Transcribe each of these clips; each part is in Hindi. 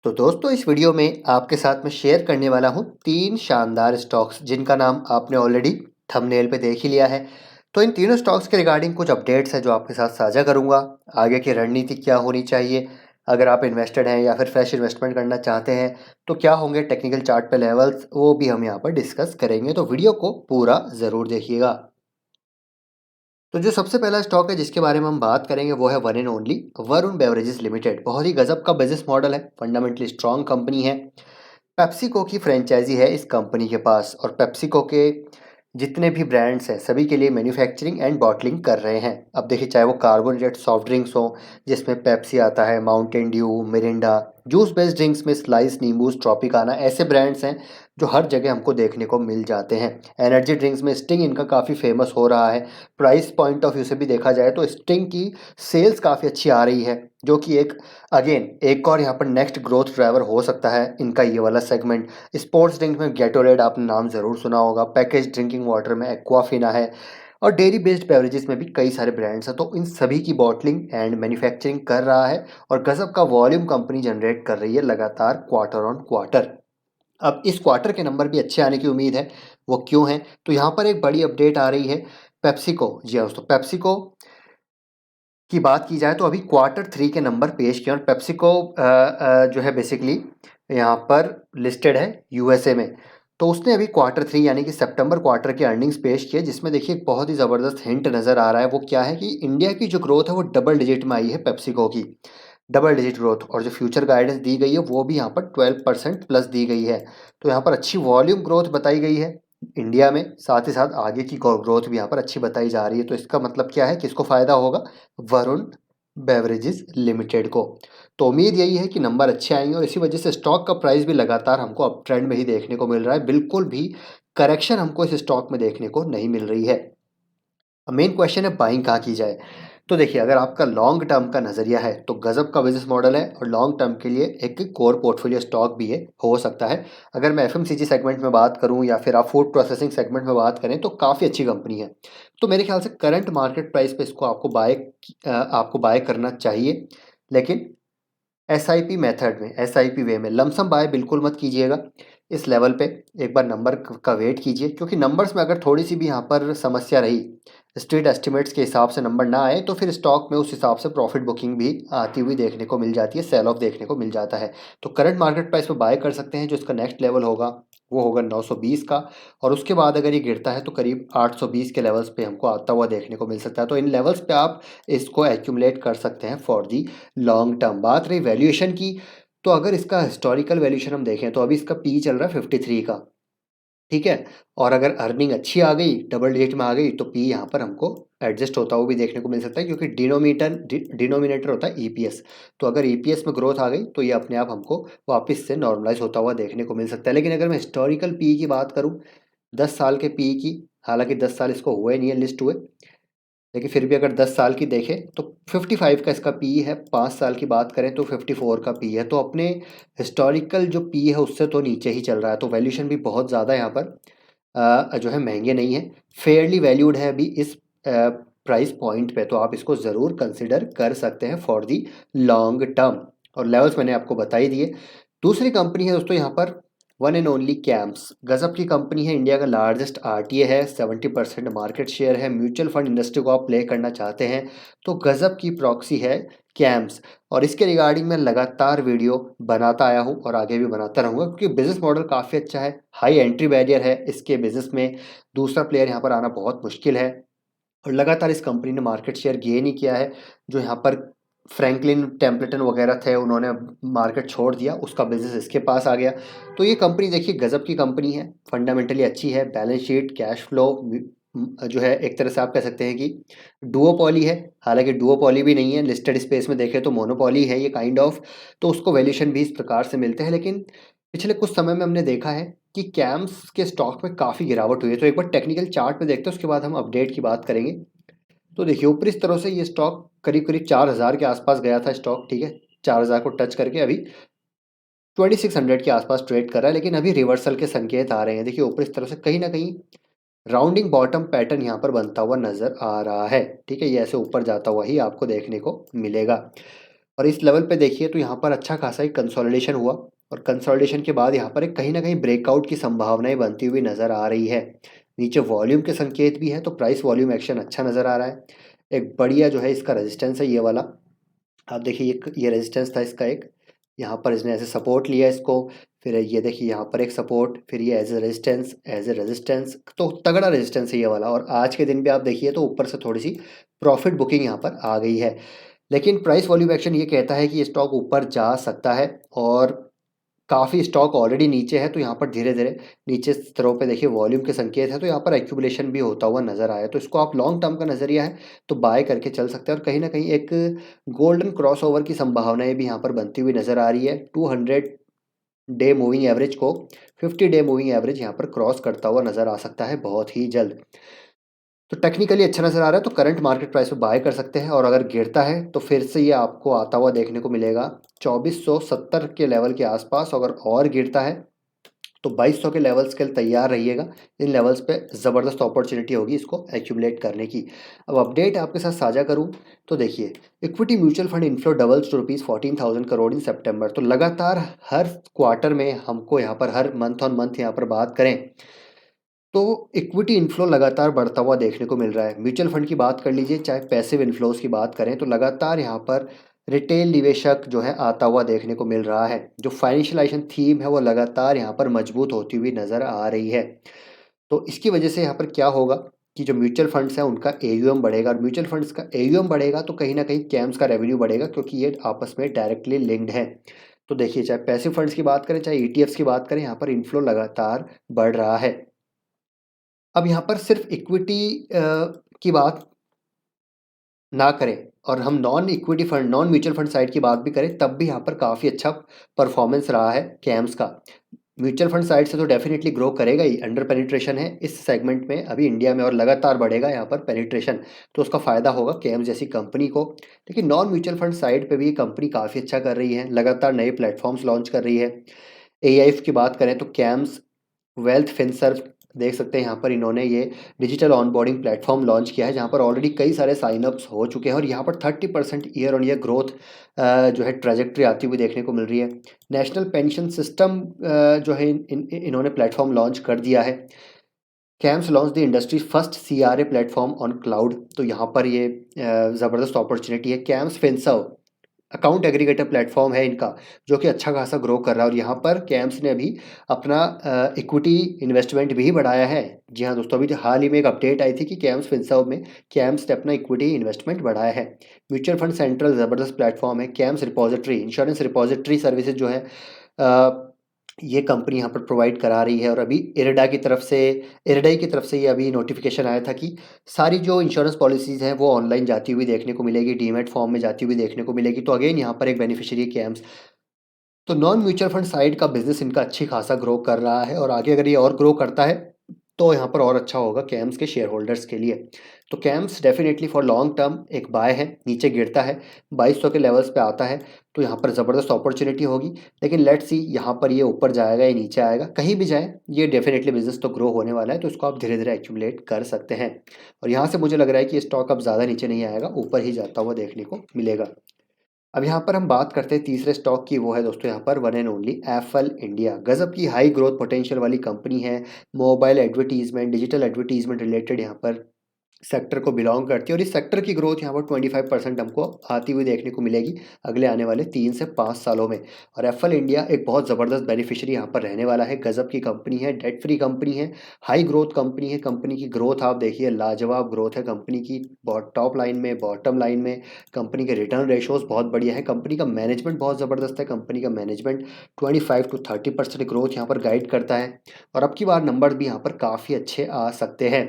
तो दोस्तों इस वीडियो में आपके साथ मैं शेयर करने वाला हूँ 3 शानदार स्टॉक्स जिनका नाम आपने ऑलरेडी थंबनेल पे देख ही लिया है। तो इन तीनों स्टॉक्स के रिगार्डिंग कुछ अपडेट्स हैं जो आपके साथ साझा करूँगा। आगे की रणनीति क्या होनी चाहिए, अगर आप इन्वेस्टेड हैं या फिर फ्रेश इन्वेस्टमेंट करना चाहते हैं तो क्या होंगे टेक्निकल चार्ट पे लेवल्स, वो भी हम यहाँ पर डिस्कस करेंगे। तो वीडियो को पूरा ज़रूर देखिएगा। तो जो सबसे पहला स्टॉक है जिसके बारे में हम बात करेंगे वो है one and only Varun beverages limited. बहुत ही गजब का बिजनेस मॉडल है, फंडामेंटली स्ट्रॉन्ग कंपनी है। पेप्सिको की फ्रेंचाइजी है इस कंपनी के पास और पेप्सिको के जितने भी ब्रांड्स हैं सभी के लिए मैन्युफैक्चरिंग एंड बॉटलिंग कर रहे हैं। अब देखिए, चाहे वो कार्बोनेटेड सॉफ्ट ड्रिंक्स हो जिसमें पेप्सी आता है, Mountain Dew, Mirinda, juice based drinks में स्लाइस, नींबू, ट्रॉपिकाना, ऐसे ब्रांड्स हैं जो हर जगह हमको देखने को मिल जाते हैं। एनर्जी ड्रिंक्स में स्टिंग इनका काफ़ी फेमस हो रहा है। प्राइस पॉइंट ऑफ व्यू से भी देखा जाए तो स्टिंग की सेल्स काफ़ी अच्छी आ रही है, जो कि एक और यहाँ पर नेक्स्ट ग्रोथ ड्राइवर हो सकता है इनका ये वाला सेगमेंट। स्पोर्ट्स ड्रिंक में गैटोरेड आपने नाम ज़रूर सुना होगा, पैकेज ड्रिंकिंग वाटर में एक्वाफिना है और डेयरी बेस्ड बेवरेजेस में भी कई सारे ब्रांड्स हैं। तो इन सभी की बॉटलिंग एंड मैन्युफैक्चरिंग कर रहा है और गजब का वॉल्यूम कंपनी जनरेट कर रही है लगातार क्वार्टर ऑन क्वार्टर। अब इस क्वार्टर के नंबर भी अच्छे आने की उम्मीद है। वो क्यों है, तो यहाँ पर एक बड़ी अपडेट आ रही है। पेप्सिको, जी हाँ दोस्तों, पेप्सिको की बात की जाए तो अभी क्वार्टर 3 के नंबर पेश किए और पेप्सिको जो है बेसिकली यहाँ पर लिस्टेड है यूएसए में। तो उसने अभी क्वार्टर 3 यानी कि सितंबर क्वार्टर की अर्निंग्स पेश किए, जिसमें देखिए एक बहुत ही ज़बरदस्त हिंट नज़र आ रहा है। वो क्या है कि इंडिया की जो ग्रोथ है वो डबल डिजिट में आई है पेप्सिको की, डबल डिजिट ग्रोथ, और जो फ्यूचर गाइडेंस दी गई है वो भी यहाँ पर 12% प्लस दी गई है। तो यहाँ पर अच्छी वॉल्यूम ग्रोथ बताई गई है इंडिया में, साथ ही साथ आगे की ग्रोथ भी यहाँ पर अच्छी बताई जा रही है। तो इसका मतलब क्या है, किसको फ़ायदा होगा? वरुण बेवरेजेस लिमिटेड को। तो उम्मीद यही है कि नंबर अच्छे आएंगे और इसी वजह से स्टॉक का प्राइस भी लगातार हमको अप ट्रेंड में ही देखने को मिल रहा है। बिल्कुल भी करेक्शन हमको इस स्टॉक में देखने को नहीं मिल रही है। अब मेन क्वेश्चन है बाइंग कहाँ की जाए। तो देखिए, अगर आपका लॉन्ग टर्म का नज़रिया है तो गजब का बिजनेस मॉडल है और लॉन्ग टर्म के लिए एक कोर पोर्टफोलियो स्टॉक भी है, हो सकता है। अगर मैं एफएमसीजी सेगमेंट में बात करूं या फिर आप फूड प्रोसेसिंग सेगमेंट में बात करें तो काफ़ी अच्छी कंपनी है। तो मेरे ख्याल से करंट मार्केट प्राइस पे इसको आपको बाय करना चाहिए। लेकिन एसआईपी मेथड में, एसआईपी वे में लमसम बाय बिल्कुल मत कीजिएगा। इस लेवल पे एक बार नंबर का वेट कीजिए, क्योंकि नंबर्स में अगर थोड़ी सी भी यहाँ पर समस्या रही, स्ट्रीट एस्टिमेट्स के हिसाब से नंबर ना आए, तो फिर स्टॉक में उस हिसाब से प्रॉफिट बुकिंग भी आती हुई देखने को मिल जाती है, सेल ऑफ देखने को मिल जाता है। तो करंट मार्केट प्राइस पे बाय कर सकते हैं। जो इसका नेक्स्ट लेवल होगा वो होगा 920 का, और उसके बाद अगर ये गिरता है तो करीब 820 के लेवल्स पे हमको आता हुआ देखने को मिल सकता है। तो इन लेवल्स पे आप इसको एक्यूमुलेट कर सकते हैं फॉर दी लॉन्ग टर्म। बात रही वैल्यूएशन की, तो अगर इसका हिस्टोरिकल वैल्यूएशन हम देखें तो अभी इसका पी चल रहा है 53 का, ठीक है। और अगर अर्निंग अच्छी आ गई, डबल डिजिट में आ गई, तो पी यहाँ पर हमको एडजस्ट होता हुआ भी देखने को मिल सकता है, क्योंकि डिनोमिनेटर होता है ईपीएस। तो अगर ईपीएस में ग्रोथ आ गई तो ये अपने आप हमको वापस से नॉर्मलाइज होता हुआ देखने को मिल सकता है। लेकिन अगर मैं हिस्टोरिकल पी की बात करूँ, 10 साल के पी की, हालांकि 10 साल इसको हुए नहीं है लिस्ट हुए, लेकिन फिर भी अगर 10 साल की देखें तो 55 का इसका पी है। 5 साल की बात करें तो 54 का पी है। तो अपने हिस्टोरिकल जो पी है उससे तो नीचे ही चल रहा है। तो वैल्यूशन भी बहुत ज़्यादा यहाँ पर जो है महंगे नहीं है, फेयरली वैल्यूड है अभी इस प्राइस पॉइंट पे। तो आप इसको ज़रूर कंसिडर कर सकते हैं फॉर दी लॉन्ग टर्म। और लेवल्स मैंने आपको बता ही दिए। दूसरी कंपनी है दोस्तों यहाँ पर वन एंड ओनली कैम्प्स। गजब की कंपनी है, इंडिया का लार्जेस्ट आरटीए है, 70% मार्केट शेयर है। म्यूचुअल फंड इंडस्ट्री को आप प्ले करना चाहते हैं तो गजब की प्रॉक्सी है कैम्प्स। और इसके रिगार्डिंग मैं लगातार वीडियो बनाता आया हूँ और आगे भी बनाता रहूँगा, क्योंकि बिजनेस मॉडल काफ़ी अच्छा है। हाई एंट्री बैरियर है इसके बिजनेस में, दूसरा प्लेयर यहाँ पर आना बहुत मुश्किल है। और लगातार इस कंपनी ने मार्केट शेयर गेन ही किया है। जो यहाँ पर फ्रैंकलिन टेम्पलेटन वगैरह थे उन्होंने मार्केट छोड़ दिया, उसका बिजनेस इसके पास आ गया। तो ये कंपनी देखिए गजब की कंपनी है, फंडामेंटली अच्छी है। बैलेंस शीट, कैश फ्लो जो है एक तरह से आप कह सकते हैं कि डुओपॉली है। हालांकि डुओपॉली भी नहीं है, लिस्टेड स्पेस में देखें तो मोनोपॉली है ये काइंड ऑफ। तो उसको वैल्यूशन भी इस प्रकार से मिलते हैं। लेकिन पिछले कुछ समय में हमने देखा है कि कैम्स के स्टॉक में काफ़ी गिरावट हुई है। तो एक बार टेक्निकल चार्ट पे देखते हैं, उसके बाद हम अपडेट की बात करेंगे। तो देखिए, ऊपरी स्तरों से ये स्टॉक करीब करीब 4000 के आसपास गया था स्टॉक, ठीक है। 4000 को टच करके अभी 2600 के आसपास ट्रेड कर रहा है, लेकिन अभी रिवर्सल के संकेत आ रहे हैं। देखिए, ऊपरी स्तरों से कहीं ना कहीं राउंडिंग बॉटम पैटर्न यहाँ पर बनता हुआ नजर आ रहा है, ठीक है। ये ऐसे ऊपर जाता हुआ ही आपको देखने को मिलेगा। और इस लेवल पे देखिए तो यहाँ पर अच्छा खासा एक कंसोलिडेशन हुआ और कंसोलिडेशन के बाद यहाँ पर एक कहीं ना कहीं ब्रेकआउट की संभावनाएं बनती हुई नज़र आ रही है। नीचे वॉल्यूम के संकेत भी है तो प्राइस वॉल्यूम एक्शन अच्छा नज़र आ रहा है। एक बढ़िया जो है इसका रेजिस्टेंस है ये वाला। आप देखिए ये रेजिस्टेंस था इसका एक, यहाँ पर इसने ऐसे सपोर्ट लिया इसको, फिर ये देखिए यहाँ पर एक सपोर्ट, फिर ये एज ए रेजिस्टेंस, तो तगड़ा रेजिस्टेंस है ये वाला। और आज के दिन भी आप देखिए तो ऊपर से थोड़ी सी प्रॉफिट बुकिंग यहाँ पर आ गई है। लेकिन प्राइस वॉल्यूम एक्शन ये कहता है कि ये स्टॉक ऊपर जा सकता है और काफ़ी स्टॉक ऑलरेडी नीचे है, तो यहाँ पर धीरे धीरे नीचे स्तरों पे देखिए वॉल्यूम के संकेत है, तो यहाँ पर एक्यूमुलेशन भी होता हुआ नजर आया। तो इसको आप लॉन्ग टर्म का नजरिया है तो बाय करके चल सकते हैं। और कहीं ना कहीं एक गोल्डन क्रॉसओवर की संभावनाएं भी यहाँ पर बनती हुई नजर आ रही है। 200 डे मूविंग एवरेज को 50 डे मूविंग एवरेज यहाँ पर क्रॉस करता हुआ नजर आ सकता है बहुत ही जल्द। तो टेक्निकली अच्छा नज़र आ रहा है तो करंट मार्केट प्राइस पे बाय कर सकते हैं, और अगर गिरता है तो फिर से ये आपको आता हुआ देखने को मिलेगा 2470 के लेवल के आसपास। अगर और गिरता है तो 2200 के लेवल्स के लिए तैयार रहिएगा। इन लेवल्स पे ज़बरदस्त अपॉर्चुनिटी होगी इसको एक्यूमुलेट करने की। अब अपडेट आपके साथ साझा करूं तो देखिए, equity mutual fund inflow doubles to rupees 14,000 crore in September. तो लगातार हर क्वार्टर में हमको यहाँ पर हर मंथ ऑन मंथ यहाँ पर बात करें तो इक्विटी इन्फ्लो लगातार बढ़ता हुआ देखने को मिल रहा है। म्यूचुअल फंड की बात कर लीजिए, चाहे पैसिव इन्फ्लोज की बात करें, तो लगातार यहाँ पर रिटेल निवेशक जो है आता हुआ देखने को मिल रहा है। जो फाइनेंशियलाइजेशन थीम है वो लगातार यहाँ पर मजबूत होती हुई नज़र आ रही है। तो इसकी वजह से यहाँ पर क्या होगा कि जो म्यूचुअल फंड्स हैं उनका एयूएम बढ़ेगा, और म्यूचुअल फंड्स का एयूएम बढ़ेगा तो कहीं ना कहीं कैम्स का रेवेन्यू बढ़ेगा, क्योंकि ये आपस में डायरेक्टली लिंक्ड है। तो देखिए, चाहे पैसिव फंड्स की बात करें चाहे ईटीएफ्स की बात करें, यहाँ पर इन्फ्लो लगातार बढ़ रहा है। अब यहाँ पर सिर्फ इक्विटी की बात ना करें और हम non equity fund non mutual fund side की बात भी करें, तब भी यहाँ पर काफ़ी अच्छा परफॉर्मेंस रहा है कैम्स का। म्यूचुअल फंड साइड से तो डेफिनेटली ग्रो करेगा ही, अंडर पेनिट्रेशन है इस सेगमेंट में अभी इंडिया में और लगातार बढ़ेगा यहाँ पर पेनिट्रेशन, तो उसका फ़ायदा होगा कैम्स जैसी कंपनी को। लेकिन नॉन म्यूचुअल फंड साइड पे भी ये कंपनी काफ़ी अच्छा कर रही है, लगातार नए प्लेटफॉर्म्स लॉन्च कर रही है। एआईएफ की बात करें तो कैम्स वेल्थ फिनसर्व देख सकते हैं, यहाँ पर इन्होंने ये डिजिटल ऑनबोर्डिंग प्लेटफॉर्म लॉन्च किया है, जहाँ पर ऑलरेडी कई सारे साइनअप्स हो चुके हैं और यहाँ पर 30% ईयर ऑन ईयर ग्रोथ जो है ट्रेजेक्ट्री आती हुई देखने को मिल रही है। नेशनल पेंशन सिस्टम जो है इन्होंने प्लेटफॉर्म लॉन्च कर दिया है। Camps launch the industry first CRA platform on cloud, तो यहाँ पर ये ज़बरदस्त अपॉर्चुनिटी है। Camps Finserv account aggregator platform है इनका, जो कि अच्छा खासा ग्रो कर रहा है, और यहाँ पर कैम्स ने अभी अपना इक्विटी इन्वेस्टमेंट भी बढ़ाया है। जी हाँ दोस्तों, अभी जो हाल ही में एक अपडेट आई थी कि कैम्स फिनसर्व में कैम्स ने अपना इक्विटी इन्वेस्टमेंट बढ़ाया है। म्यूचुअल फंड सेंट्रल ज़बरदस्त प्लेटफॉर्म है। Camps repository insurance repository services जो है ये कंपनी यहाँ पर प्रोवाइड करा रही है। और अभी इरडाई की तरफ से ये अभी नोटिफिकेशन आया था कि सारी जो इंश्योरेंस पॉलिसीज़ हैं वो ऑनलाइन जाती हुई देखने को मिलेगी, डीमैट फॉर्म में जाती हुई देखने को मिलेगी। तो अगेन यहाँ पर एक बेनिफिशियरी कैम्स, तो नॉन म्यूचुअल फंड साइड का बिजनेस इनका अच्छी खासा ग्रो कर रहा है, और आगे अगर ये और ग्रो करता है तो यहाँ पर और अच्छा होगा कैम्स के शेयर होल्डर्स के लिए। तो camps definitely for long term एक बाय है। नीचे गिरता है 2200 के लेवल्स पे आता है तो यहाँ पर ज़बरदस्त अपॉर्चुनिटी होगी। लेकिन लेट्स सी यहाँ पर ये ऊपर जाएगा या नीचे आएगा, कहीं भी जाए ये डेफिनेटली बिजनेस तो ग्रो होने वाला है, तो इसको आप धीरे धीरे एक्यूमुलेट कर सकते हैं। और यहाँ से मुझे लग रहा है कि ये स्टॉक अब ज़्यादा नीचे नहीं आएगा, ऊपर ही जाता हुआ देखने को मिलेगा। अब यहाँ पर हम बात करते हैं तीसरे स्टॉक की, वो है दोस्तों यहाँ पर one and only FL India. गजब की हाई ग्रोथ पोटेंशियल वाली कंपनी है। Mobile advertisement, digital advertisement related यहाँ पर सेक्टर को बिलोंग करती है, और इस सेक्टर की ग्रोथ यहाँ पर 25% हमको आती हुई देखने को मिलेगी अगले आने वाले 3 से 5 सालों में। और एफएल इंडिया एक बहुत ज़बरदस्त बेनिफिशियरी यहाँ पर रहने वाला है। गजब की कंपनी है, डेट फ्री कंपनी है, हाई ग्रोथ कंपनी है। कंपनी की ग्रोथ आप देखिए, लाजवाब ग्रोथ है कंपनी की, टॉप लाइन में बॉटम लाइन में। कंपनी के रिटर्न रेशोज़ बहुत बढ़िया है। कंपनी का मैनेजमेंट बहुत ज़बरदस्त है। कंपनी का मैनेजमेंट 25 to 30% ग्रोथ यहाँ पर गाइड करता है, और अब की बार नंबर भी यहाँ पर काफ़ी अच्छे आ सकते हैं।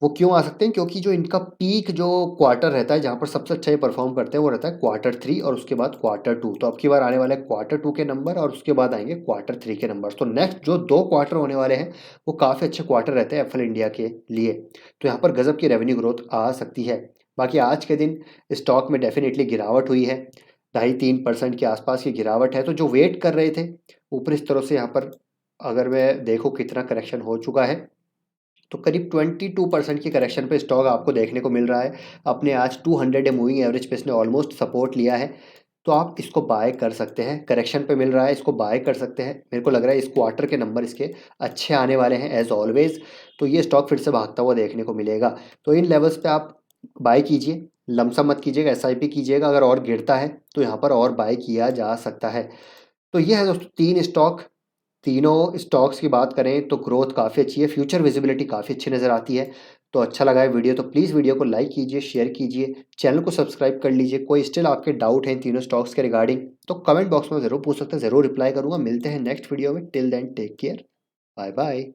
वो क्यों आ सकते हैं? क्योंकि जो इनका पीक जो क्वार्टर रहता है, जहाँ पर सबसे अच्छा ये परफॉर्म करते हैं, वो रहता है Q3 और उसके बाद Q2। तो अब की बार आने वाले Q2 के नंबर और उसके बाद आएंगे Q3 के नंबर। तो नेक्स्ट जो 2 क्वार्टर होने वाले हैं वो काफ़ी अच्छे क्वार्टर रहते हैं एफएल इंडिया के लिए। तो यहाँ पर गजब की रेवेन्यू ग्रोथ आ सकती है। बाकी आज के दिन स्टॉक में डेफिनेटली गिरावट हुई है, 2.5-3% के आसपास की गिरावट है। तो जो वेट कर रहे थे ऊपर इस तरह से, यहाँ पर अगर मैं देखूँ कितना करेक्शन हो चुका है, तो करीब 22% की करेक्शन पे स्टॉक आपको देखने को मिल रहा है। अपने आज 200 डे मूविंग एवरेज पे इसने ऑलमोस्ट सपोर्ट लिया है। तो आप इसको बाय कर सकते हैं। करेक्शन पे मिल रहा है, इसको बाय कर सकते हैं। मेरे को लग रहा है इस क्वार्टर के नंबर इसके अच्छे आने वाले हैं एज़ ऑलवेज़। तो ये स्टॉक फिर से भागता हुआ देखने को मिलेगा। तो इन लेवल्स पे आप बाय कीजिए, लमसम मत कीजिएगा, एसआईपी कीजिएगा। अगर और गिरता है तो यहाँ पर और बाय किया जा सकता है। तो ये है दोस्तों 3 स्टॉक। तीनों स्टॉक्स की बात करें तो ग्रोथ काफ़ी अच्छी है, फ्यूचर विजिबिलिटी काफ़ी अच्छी नज़र आती है। तो अच्छा लगा है वीडियो तो प्लीज़ वीडियो को लाइक कीजिए, शेयर कीजिए, चैनल को सब्सक्राइब कर लीजिए। कोई स्टिल आपके डाउट हैं इन तीनों स्टॉक्स के रिगार्डिंग तो कमेंट बॉक्स में ज़रूर पूछ सकते हैं, ज़रूर रिप्लाई करूँगा। मिलते हैं नेक्स्ट वीडियो में, till then take care, bye bye.